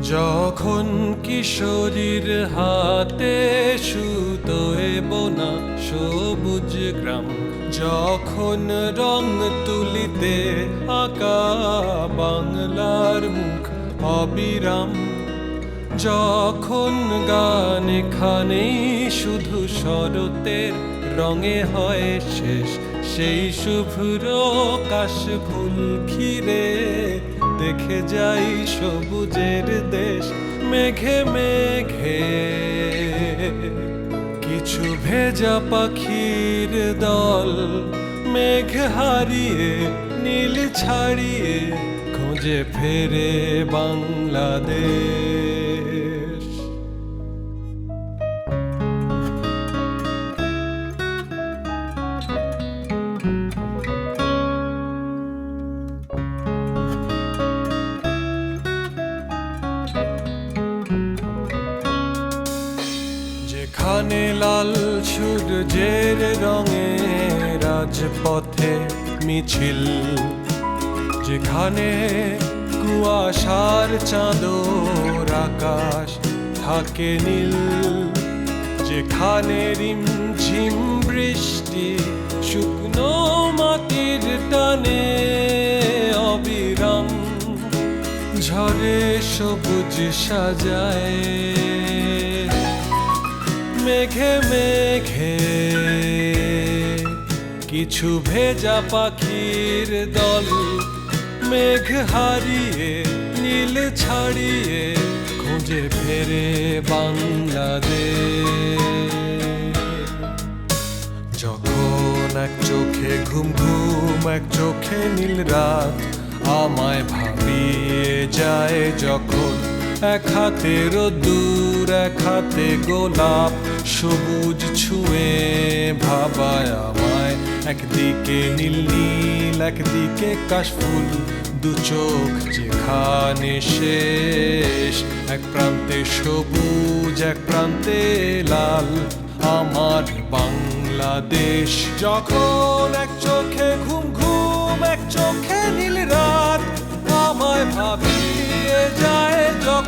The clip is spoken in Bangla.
যখন কিশোরীর হাতে সুতোয় বোনা সবুজ গ্রাম, যখন রং তুলিতে আঁকা বাংলার মুখ অবিরাম, যখন গান এখানেই শুধু শরতের রঙে হয় শেষ, সেই শুভ্র কাশ ফুল ঘিরে দেখে যাই সবুজের দেশ। মেঘে মেঘে কিছু ভেজা পাখির দল, মেঘ হারিয়ে নীল ছাড়িয়ে খোঁজে ফেরে বাংলাদেশ। যেখানে লাল সূর্যের রঙে রাজপথে মিছিল, যেখানে কুয়াশার চাঁদর আকাশ থাকে নীল, যেখানে রিমঝিম বৃষ্টি শুকনো মাটির টানে অবিরাম ঝরে সবুজ সাজায়। মেঘে মেঘে কিছু ভেজা পাখির দল, মেঘ হারিয়ে নীল ছাড়িয়ে খোঁজে ফেরে বাংলাদেশ। যখন এক চোখে ঘুম ঘুম, এক চোখে নীল রাত আমায় ভাবিয়ে যায়, যখন এক হাতে রোদ্দুর এক হাতে গোলাপ সবুজ ছুঁয়ে ভাবায় আমায়। একদিকে নীল নীল একদিকে কাশফুল, দু চোখ যেখানে শেষ, এক প্রান্তে সবুজ এক প্রান্তে লাল আমার বাংলাদেশ। যখন এক চোখে ঘুম ঘুম এক চোখে নীল রাত আমায় ভাবিয়ে যায়, যখন